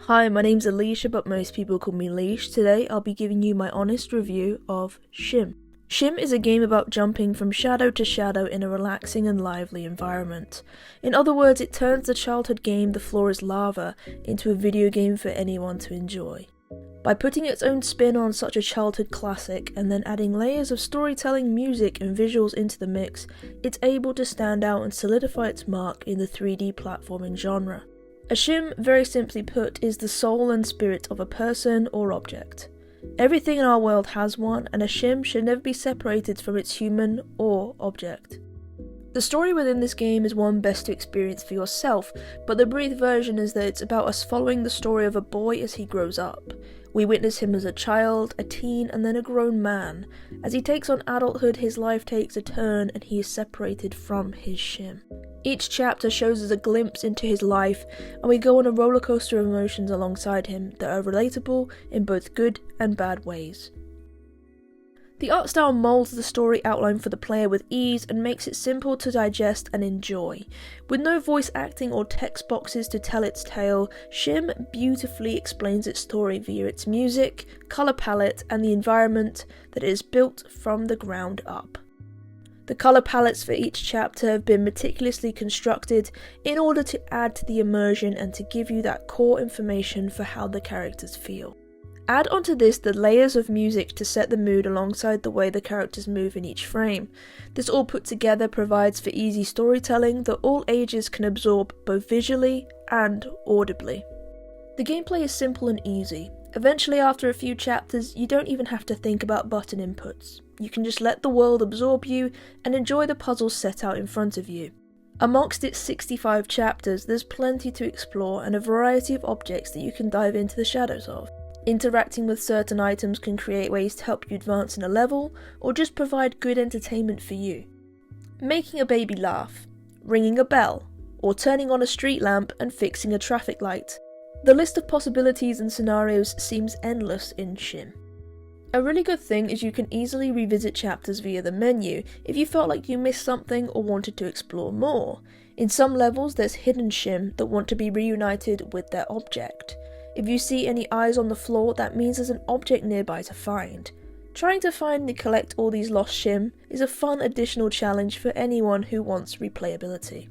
Hi, my name's Alicia, but most people call me Leash. Today I'll be giving you my honest review of SCHiM. SCHiM is a game about jumping from shadow to shadow in a relaxing and lively environment. In other words, it turns the childhood game The Floor is Lava into a video game for anyone to enjoy. By putting its own spin on such a childhood classic and then adding layers of storytelling, music and visuals into the mix, it's able to stand out and solidify its mark in the 3D platforming genre. A SCHiM, very simply put, is the soul and spirit of a person or object. Everything in our world has one, and a SCHiM should never be separated from its human or object. The story within this game is one best to experience for yourself, but the brief version is that it's about us following the story of a boy as he grows up. We witness him as a child, a teen, and then a grown man. As he takes on adulthood, his life takes a turn and he is separated from his SCHiM. Each chapter shows us a glimpse into his life, and we go on a rollercoaster of emotions alongside him that are relatable in both good and bad ways. The art style molds the story outline for the player with ease and makes it simple to digest and enjoy. With no voice acting or text boxes to tell its tale, SCHiM beautifully explains its story via its music, colour palette and the environment that it is built from the ground up. The colour palettes for each chapter have been meticulously constructed in order to add to the immersion and to give you that core information for how the characters feel. Add onto this the layers of music to set the mood alongside the way the characters move in each frame. This all put together provides for easy storytelling that all ages can absorb both visually and audibly. The gameplay is simple and easy. Eventually, after a few chapters, you don't even have to think about button inputs. You can just let the world absorb you and enjoy the puzzles set out in front of you. Amongst its 65 chapters, there's plenty to explore and a variety of objects that you can dive into the shadows of. Interacting with certain items can create ways to help you advance in a level, or just provide good entertainment for you. Making a baby laugh, ringing a bell, or turning on a street lamp and fixing a traffic light. The list of possibilities and scenarios seems endless in SCHiM. A really good thing is you can easily revisit chapters via the menu if you felt like you missed something or wanted to explore more. In some levels there's hidden SCHiM that want to be reunited with their object. If you see any eyes on the floor, that means there's an object nearby to find. Trying to find and collect all these lost SCHiM is a fun additional challenge for anyone who wants replayability.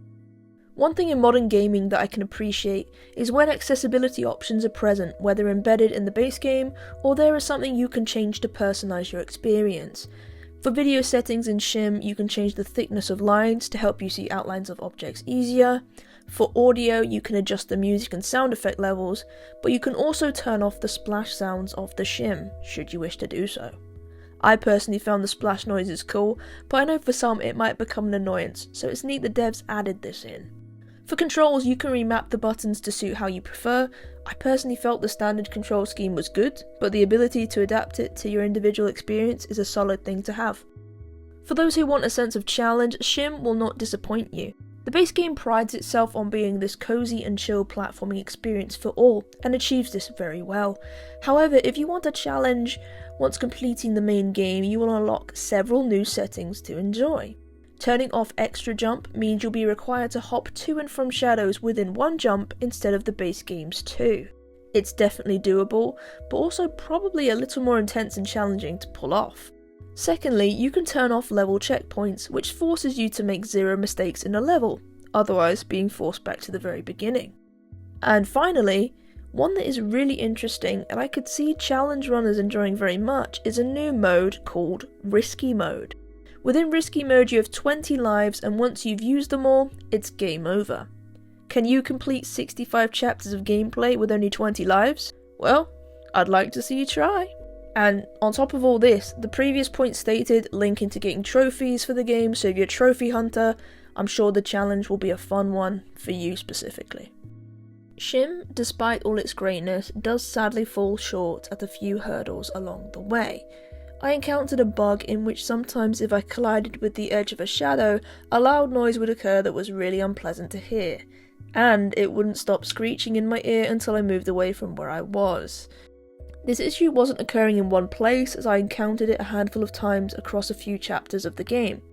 One thing in modern gaming that I can appreciate is when accessibility options are present, whether embedded in the base game or there is something you can change to personalise your experience. For video settings in SCHiM, you can change the thickness of lines to help you see outlines of objects easier. For audio, you can adjust the music and sound effect levels, but you can also turn off the splash sounds of the SCHiM, should you wish to do so. I personally found the splash noises cool, but I know for some it might become an annoyance, so it's neat the devs added this in. For controls, you can remap the buttons to suit how you prefer. I personally felt the standard control scheme was good, but the ability to adapt it to your individual experience is a solid thing to have. For those who want a sense of challenge, SCHiM will not disappoint you. The base game prides itself on being this cozy and chill platforming experience for all, and achieves this very well. However, if you want a challenge, once completing the main game, you will unlock several new settings to enjoy. Turning off extra jump means you'll be required to hop to and from shadows within one jump instead of the base game's two. It's definitely doable, but also probably a little more intense and challenging to pull off. Secondly, you can turn off level checkpoints, which forces you to make 0 mistakes in a level, otherwise being forced back to the very beginning. And finally, one that is really interesting and I could see challenge runners enjoying very much is a new mode called Risky Mode. Within Risky Mode you have 20 lives, and once you've used them all, it's game over. Can you complete 65 chapters of gameplay with only 20 lives? Well, I'd like to see you try. And on top of all this, the previous point stated link into getting trophies for the game, so if you're a trophy hunter, I'm sure the challenge will be a fun one for you specifically. SCHiM, despite all its greatness, does sadly fall short at a few hurdles along the way. I encountered a bug in which sometimes if I collided with the edge of a shadow, a loud noise would occur that was really unpleasant to hear, and it wouldn't stop screeching in my ear until I moved away from where I was. This issue wasn't occurring in one place, as I encountered it a handful of times across a few chapters of the game.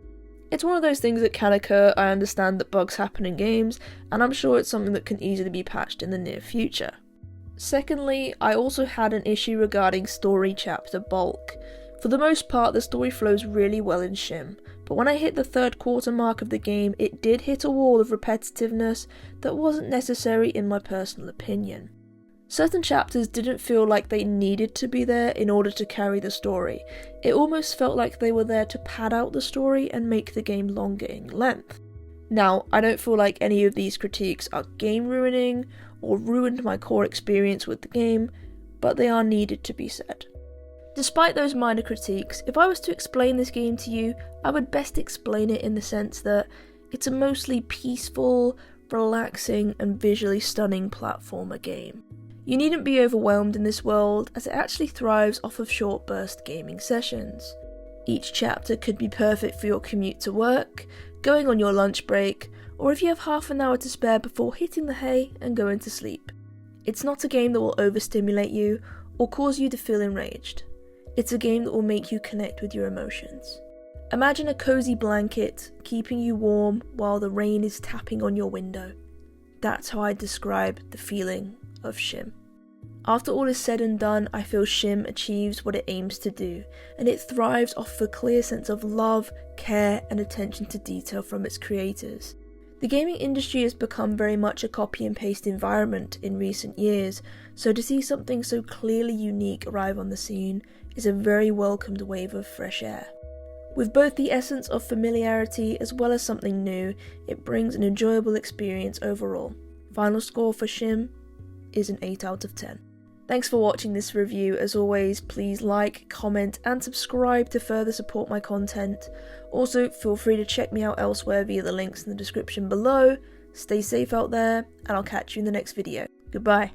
It's one of those things that can occur. I understand that bugs happen in games, and I'm sure it's something that can easily be patched in the near future. Secondly, I also had an issue regarding story chapter bulk. For the most part, the story flows really well in SCHiM, but when I hit the third quarter mark of the game, it did hit a wall of repetitiveness that wasn't necessary in my personal opinion. Certain chapters didn't feel like they needed to be there in order to carry the story. It almost felt like they were there to pad out the story and make the game longer in length. Now, I don't feel like any of these critiques are game ruining or ruined my core experience with the game, but they are needed to be said. Despite those minor critiques, if I was to explain this game to you, I would best explain it in the sense that it's a mostly peaceful, relaxing, and visually stunning platformer game. You needn't be overwhelmed in this world, as it actually thrives off of short burst gaming sessions. Each chapter could be perfect for your commute to work, going on your lunch break, or if you have half an hour to spare before hitting the hay and going to sleep. It's not a game that will overstimulate you or cause you to feel enraged. It's a game that will make you connect with your emotions. Imagine a cozy blanket keeping you warm while the rain is tapping on your window. That's how I describe the feeling of SCHiM. After all is said and done, I feel SCHiM achieves what it aims to do, and it thrives off a clear sense of love, care, and attention to detail from its creators. The gaming industry has become very much a copy and paste environment in recent years, so to see something so clearly unique arrive on the scene is a very welcomed wave of fresh air. With both the essence of familiarity as well as something new, it brings an enjoyable experience overall. Final score for SCHiM is an 8 out of 10. Thanks for watching this review. As always, please like, comment and subscribe to further support my content. Also, feel free to check me out elsewhere via the links in the description below. Stay safe out there, and I'll catch you in the next video. Goodbye.